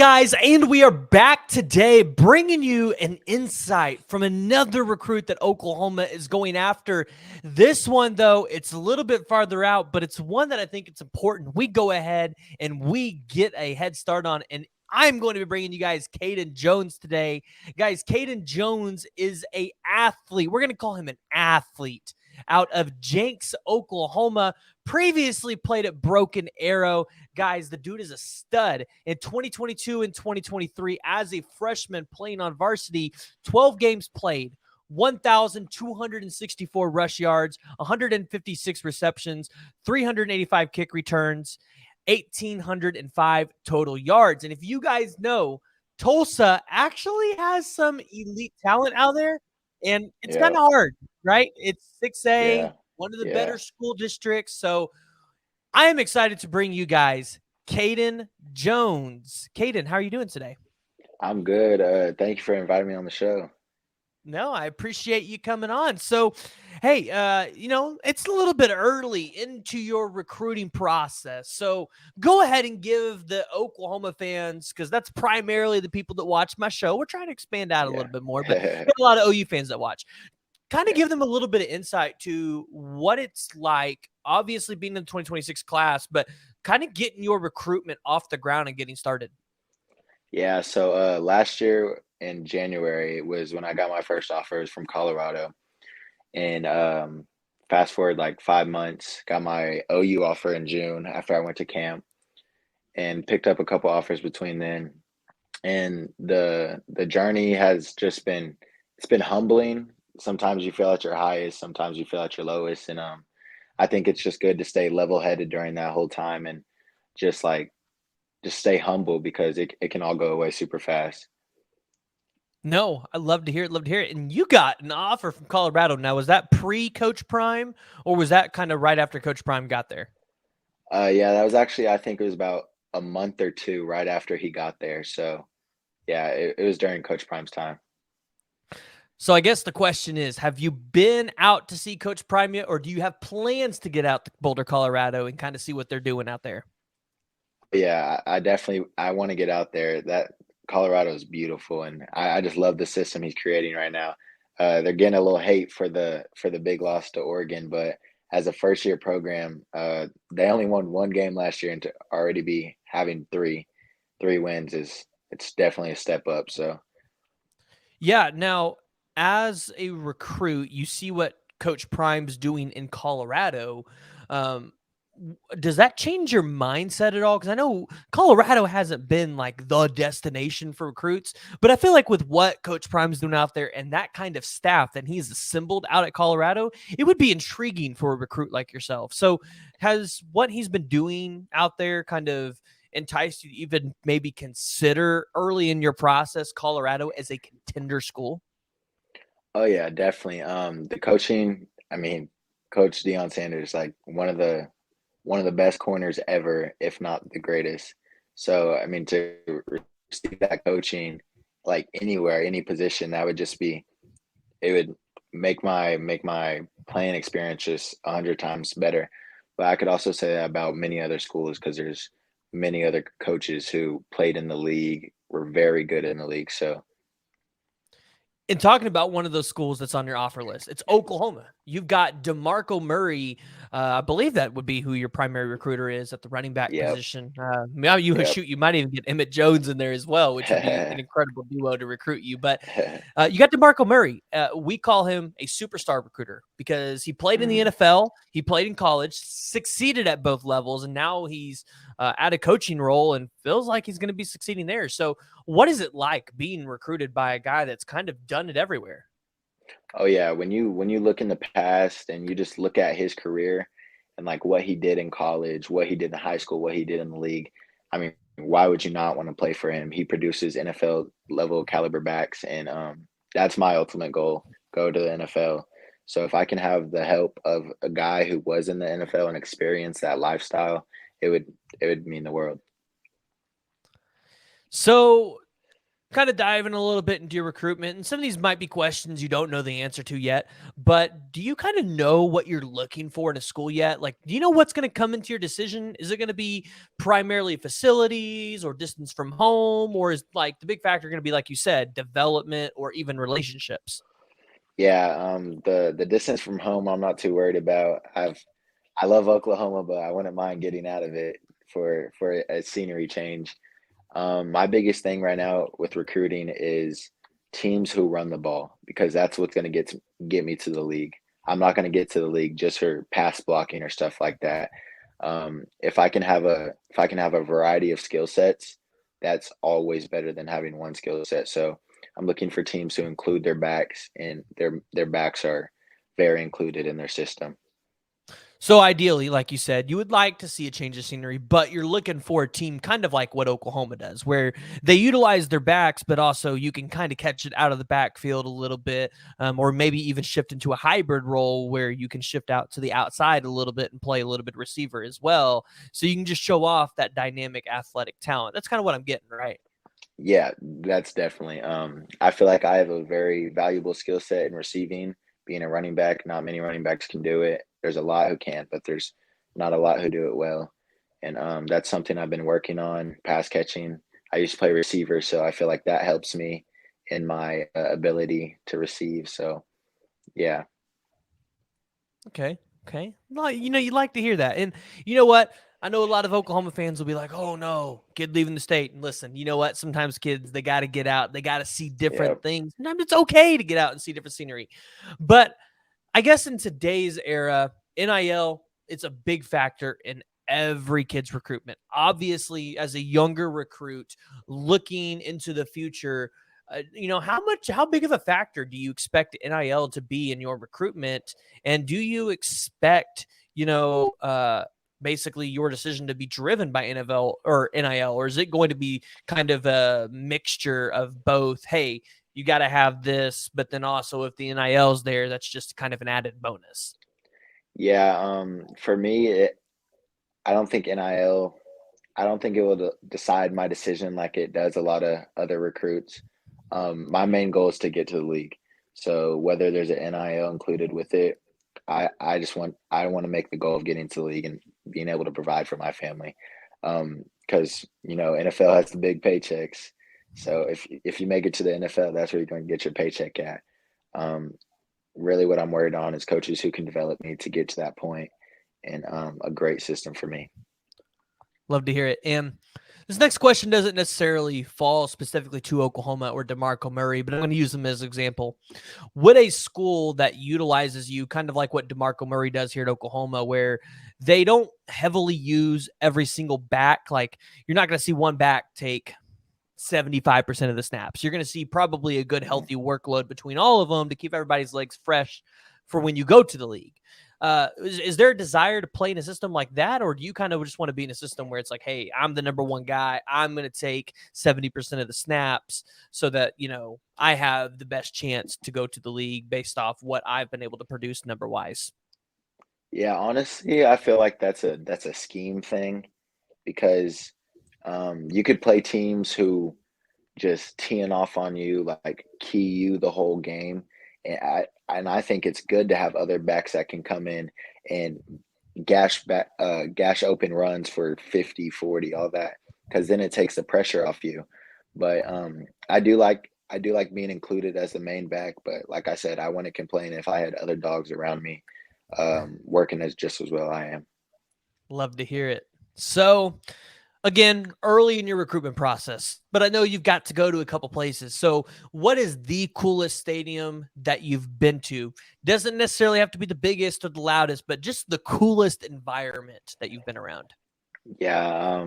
Guys, and we are back today bringing you an insight from another recruit that Oklahoma is going after. This one, though, it's a little bit farther out, but it's one that I think it's important. We go ahead and we get a head start on, and I'm going to be bringing you guys Kaydin Jones today. Guys, Kaydin Jones is an athlete. We're going to call him an athlete out of Jenks, Oklahoma. Previously played at Broken Arrow. Guys, the dude is a stud. In 2022 and 2023, as a freshman playing on varsity, 12 games played, 1,264 rush yards, 156 receptions, 385 kick returns, 1,805 total yards. And if you guys know, Tulsa actually has some elite talent out there, and it's kind of hard, right? It's 6A, one of the better school districts. So I am excited to bring you guys Kaydin Jones. Kaydin, how are you doing today? I'm good. Thank you for inviting me on the show. No, I appreciate you coming on. So, hey, it's a little bit early into your recruiting process. So go ahead and give the Oklahoma fans, because that's primarily the people that watch my show. We're trying to expand out a little bit more, but we have a lot of OU fans that watch. Kind of give them a little bit of insight to what it's like, obviously being in the 2026 class, but kind of getting your recruitment off the ground and getting started. Yeah, so last year in January was when I got my first offers from Colorado. And fast forward like 5 months, got my OU offer in June after I went to camp and picked up a couple offers between then. And the journey has just been it's been humbling. Sometimes you feel at your highest, sometimes you feel at your lowest. And I think it's just good to stay level headed during that whole time and just like just stay humble because it can all go away super fast. No, I love to hear it. Love to hear it. And you got an offer from Colorado. Now, was that pre-Coach Prime, or was that kind of right after Coach Prime got there? Yeah, that was actually I think it was about a month or two right after he got there. So yeah, it was during Coach Prime's time. So I guess the question is, have you been out to see Coach Prime yet, or do you have plans to get out to Boulder, Colorado and kind of see what they're doing out there? Yeah, I definitely I want to get out there. That Colorado is beautiful, and I just love the system he's creating right now. They're getting a little hate for the big loss to Oregon, but as a first year program, they only won one game last year, and to already be having three wins is it's definitely a step up. So Yeah. Now, as a recruit, you see what Coach Prime's doing in Colorado. Um, does that change your mindset at all? Because I know Colorado hasn't been like the destination for recruits, but I feel like with what Coach Prime's doing out there and that kind of staff that he's assembled out at Colorado, it would be intriguing for a recruit like yourself. So has what he's been doing out there kind of enticed you to even maybe consider early in your process Colorado as a contender school? oh yeah, definitely. The coaching, I mean, Coach Deion Sanders, like one of the best corners ever, if not the greatest. So, I mean, to receive that coaching, like anywhere, any position, that would just be it would make my playing experience just 100 times better. But I could also say that about many other schools because there's many other coaches who played in the league, were very good in the league. So And talking about one of those schools that's on your offer list, it's Oklahoma. You've got DeMarco Murray. I believe that would be who your primary recruiter is at the running back yep, position. yep. You might even get Emmett Jones in there as well, which would be an incredible duo to recruit you. But you got DeMarco Murray. We call him a superstar recruiter because he played in the Mhm. NFL, he played in college, succeeded at both levels, and now he's at a coaching role and feels like he's going to be succeeding there. So, what is it like being recruited by a guy that's kind of done it everywhere? Oh yeah, when you look in the past and you just look at his career and like what he did in college, what he did in high school, what he did in the league, I mean, why would you not want to play for him? He produces NFL level caliber backs, and that's my ultimate goal: go to the NFL. So if I can have the help of a guy who was in the NFL and experience that lifestyle, it would it would mean the world. So kind of diving a little bit into your recruitment, and some of these might be questions you don't know the answer to yet, but do you kind of know what you're looking for in a school yet? Like, do you know what's going to come into your decision? Is it going to be primarily facilities or distance from home, or is like the big factor going to be, like you said, development or even relationships? Yeah, the distance from home, I'm not too worried about. I love Oklahoma, but I wouldn't mind getting out of it for a scenery change. My biggest thing right now with recruiting is teams who run the ball because that's what's going to get me to the league. I'm not going to get to the league just for pass blocking or stuff like that. If I can have a variety of skill sets, that's always better than having one skill set. So I'm looking for teams who include their backs, and their backs are very included in their system. So ideally, like you said, you would like to see a change of scenery, but you're looking for a team kind of like what Oklahoma does, where they utilize their backs, but also you can kind of catch it out of the backfield a little bit, or maybe even shift into a hybrid role where you can shift out to the outside a little bit and play a little bit receiver as well. So you can just show off that dynamic athletic talent. That's kind of what I'm getting, right? Yeah, that's definitely. I feel like I have a very valuable skill set in receiving, being a running back. Not many running backs can do it. There's a lot who can, but there's not a lot who do it well. And that's something I've been working on, pass catching. I used to play receiver, so I feel like that helps me in my ability to receive. So, yeah. Okay. Okay. Well, you like to hear that. And you know what? I know a lot of Oklahoma fans will be like, oh no, kid leaving the state. And listen, you know what? Sometimes kids, they got to get out. They got to see Yeah. different things. Sometimes it's okay to get out and see different scenery. But I guess in today's era, NIL, it's a big factor in every kid's recruitment. Obviously, as a younger recruit looking into the future, how big of a factor do you expect NIL to be in your recruitment? And do you expect, basically your decision to be driven by NFL or NIL, or is it going to be kind of a mixture of both? Hey, you got to have this, but then also if the NIL's there, that's just kind of an added bonus. Yeah. For me, I don't think NIL. I don't think it will decide my decision like it does a lot of other recruits. My main goal is to get to the league. So whether there's an NIL included with it, I want to make the goal of getting to the league and being able to provide for my family. Because NFL has the big paychecks. So if you make it to the NFL, that's where you're going to get your paycheck at. Um, Really, what I'm worried on is coaches who can develop me to get to that point, and a great system for me. Love to hear it. And this next question doesn't necessarily fall specifically to Oklahoma or DeMarco Murray, but I'm going to use them as an example. Would a school that utilizes you kind of like what DeMarco Murray does here at Oklahoma, where they don't heavily use every single back, like you're not going to see one back take 75% of the snaps. You're going to see probably a good, Mhm. healthy workload between all of them to keep everybody's legs fresh for when you go to the league. Is there a desire to play in a system like that, or do you kind of just want to be in a system where it's like, hey, I'm the number one guy. I'm going to take 70% of the snaps so that, I have the best chance to go to the league based off what I've been able to produce number wise? Yeah, honestly, I feel like that's a scheme thing because you could play teams who just teeing off on you, like key you the whole game. And I think it's good to have other backs that can come in and gash open runs for 50, 40, all that, because then it takes the pressure off you. But I do like being included as the main back, but like I said, I wouldn't complain if I had other dogs around me working as just as well I am. Love to hear it. So, again, early in your recruitment process, but I know you've got to go to a couple places. So, what is the coolest stadium that you've been to? Doesn't necessarily have to be the biggest or the loudest, but just the coolest environment that you've been around. Yeah,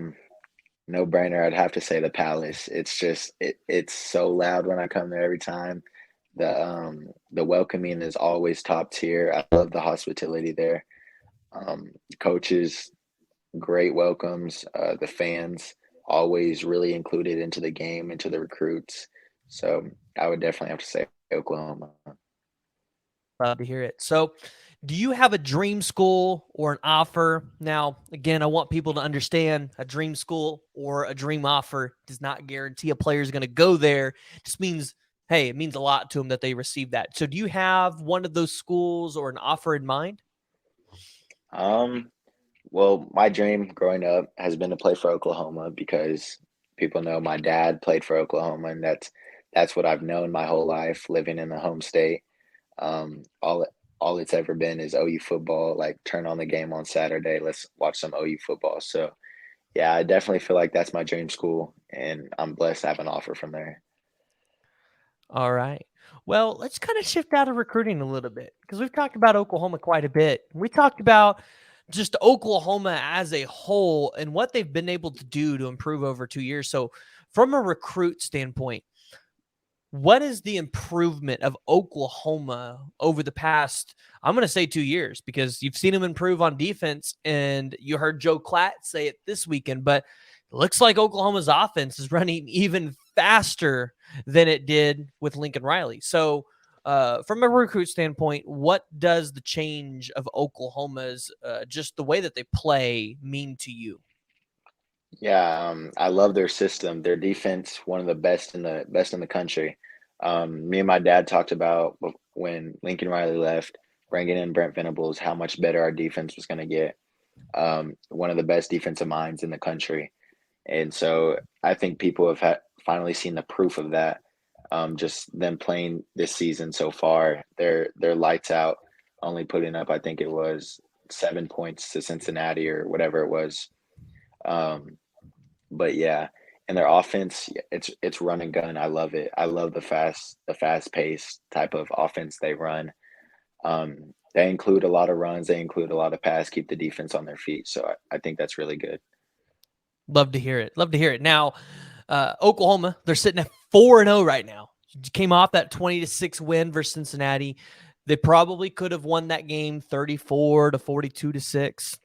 no brainer. I'd have to say the Palace. It's so loud when I come there every time. The welcoming is always top tier. I love the hospitality there. Coaches, great welcomes. The fans always really included into the game, into the recruits. So I would definitely have to say Oklahoma. Love to hear it. So, Do you have a dream school or an offer? Now, again, I want people to understand a dream school or a dream offer does not guarantee a player is going to go there. It just means, hey, it means a lot to them that they receive that. So, do you have one of those schools or an offer in mind? Um, well, my dream growing up has been to play for Oklahoma because people know my dad played for Oklahoma, and that's what I've known my whole life, living in the home state. All it's ever been is OU football. Like, turn on the game on Saturday, let's watch some OU football. So yeah, I definitely feel like that's my dream school, and I'm blessed to have an offer from there. All right. Well, let's kind of shift out of recruiting a little bit because we've talked about Oklahoma quite a bit. We talked about just Oklahoma as a whole and what they've been able to do to improve over 2 years. So, from a recruit standpoint, what is the improvement of Oklahoma over the past, I'm going to say 2 years, because you've seen them improve on defense and you heard Joe Klatt say it this weekend, but it looks like Oklahoma's offense is running even faster than it did with Lincoln Riley. So, from a recruit standpoint, what does the change of Oklahoma's just the way that they play mean to you? Yeah, I love their system. Their defense, one of the best in the country. Me and my dad talked about when Lincoln Riley left, bringing in Brent Venables, how much better our defense was going to get. One of the best defensive minds in the country, and so I think people have finally seen the proof of that. Just them playing this season so far, they're lights out. Only putting up, I think it was 7 points to Cincinnati or whatever it was. Um, but yeah, and their offense, yeah, it's run and gun. I love it. I love the fast paced type of offense they run. They include a lot of runs. They include a lot of pass, keep the defense on their feet. So I think that's really good. Love to hear it. Love to hear it. Now, Oklahoma, they're sitting at 4-0 right now. Came off that 20-6 win versus Cincinnati. They probably could have won that game 34 to 42 to 6.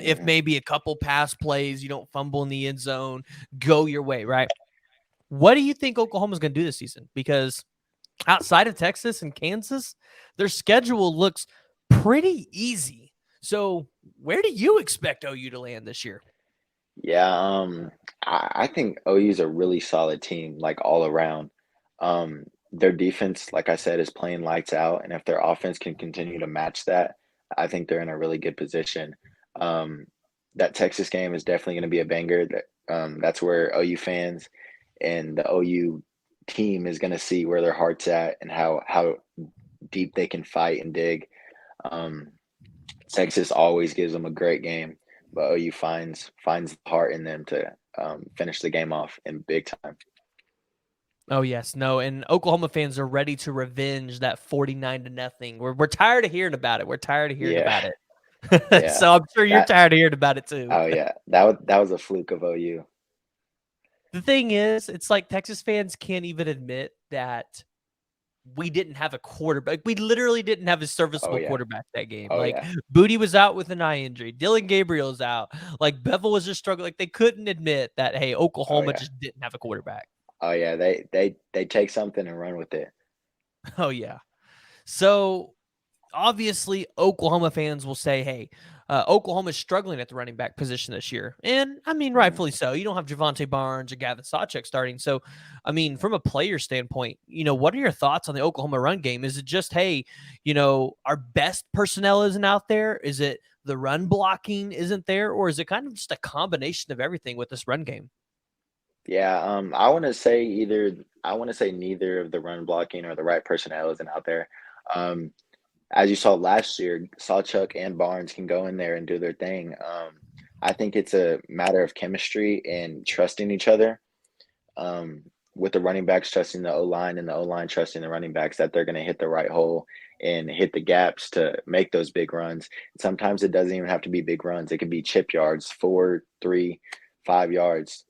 If Mhm. maybe a couple pass plays, you don't fumble in the end zone, go your way, right? What do you think Oklahoma's going to do this season? Because outside of Texas and Kansas, their schedule looks pretty easy. So, where do you expect OU to land this year? Yeah, I think OU is a really solid team, like all around. Their defense, like I said, is playing lights out, and if their offense can continue to match that, I think they're in a really good position. Um, that Texas game is definitely going to be a banger. That's where OU fans and the OU team is going to see where their heart's at and how deep they can fight and dig. Um, Texas always gives them a great game, but OU finds the heart in them to finish the game off in big time. Oh yes, no, and Oklahoma fans are ready to revenge that 49 to nothing. We're tired of hearing about it. We're tired of hearing Yeah, about it. yeah. So I'm sure you're That tired of hearing about it too. oh yeah, that was a fluke of OU. The thing is, it's like Texas fans can't even admit that we didn't have a quarterback. We literally didn't have a Oh serviceable yeah, quarterback that game. oh Like yeah, Booty was out with an eye injury. Dylan Gabriel's out. Like Bevel was just struggling. Like they couldn't admit that, hey, oh Oklahoma yeah, just didn't have a quarterback. oh yeah. They take something and run with it. Oh yeah. So obviously Oklahoma fans will say, hey, Oklahoma's struggling at the running back position this year. And I mean, Mhm. rightfully so. You don't have Javante Barnes or Gavin Sawchuk starting. So, I mean, from a player standpoint, what are your thoughts on the Oklahoma run game? Is it just, hey, our best personnel isn't out there? Is it the run blocking isn't there? Or is it kind of just a combination of everything with this run game? Yeah, I want to say neither of the run blocking or the right personnel isn't out there. Um, as you saw last year, Sawchuk and Barnes can go in there and do their thing. I think it's a matter of chemistry and trusting each other. Um, with the running backs trusting the O line and the O line trusting the running backs that they're going to hit the right hole and hit the gaps to make those big runs. Sometimes it doesn't even have to be big runs. It can be chip yards, 4, 3, 5 yards,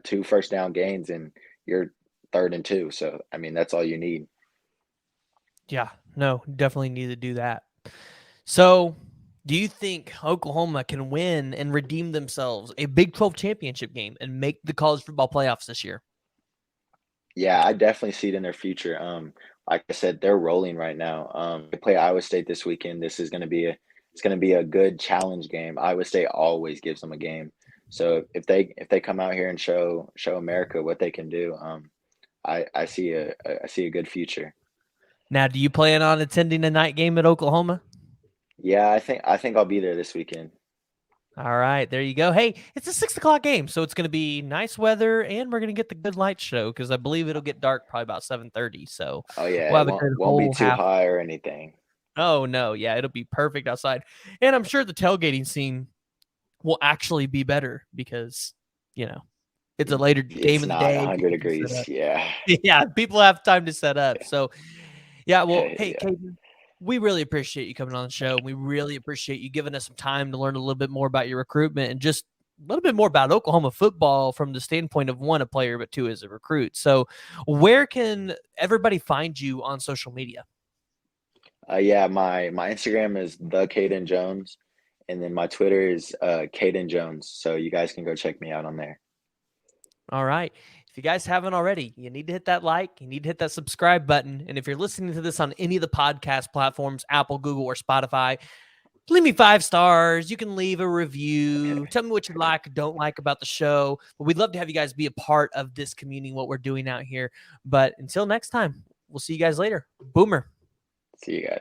two first down gains, and you're 3rd and 2. So I mean, that's all you need. Yeah, no, definitely need to do that. So, do you think Oklahoma can win and redeem themselves a Big 12 championship game and make the college football playoffs this year? Yeah, I definitely see it in their future. Like I said, they're rolling right now. They play Iowa State this weekend. This is going to be a good challenge game. Iowa State always gives them a game. So if they come out here and show America what they can do, I see a good future. Now, do you plan on attending a night game at Oklahoma? Yeah, I think I'll be there this weekend. All right, there you go. Hey, it's a 6 o'clock game, so it's going to be nice weather, and we're going to get the good light show because I believe it'll get dark probably about 7:30. So Oh yeah, we'll it have a won't good won't be whole too half. high or anything. Oh no, yeah, it'll be perfect outside, and I'm sure the tailgating scene will actually be better because it's a later game It's of the not day. 100 People can set degrees. up. Yeah. Yeah, people have time to set up. So yeah, well, hey, Yeah. Kaden, we really appreciate you coming on the show. We really appreciate you giving us some time to learn a little bit more about your recruitment and just a little bit more about Oklahoma football from the standpoint of one, a player, but two, as a recruit. So, where can everybody find you on social media? Yeah, my Instagram is the Kaydin Jones, and then my Twitter is Kaydin Jones. So you guys can go check me out on there. All right. If you guys haven't already, you need to hit that like, you need to hit that subscribe button. And if you're listening to this on any of the podcast platforms, Apple, Google, or Spotify, leave me 5 stars. You can leave a review. Okay. Tell me what you like or don't like about the show. But we'd love to have you guys be a part of this community, what we're doing out here. But until next time, we'll see you guys later. Boomer. See you guys.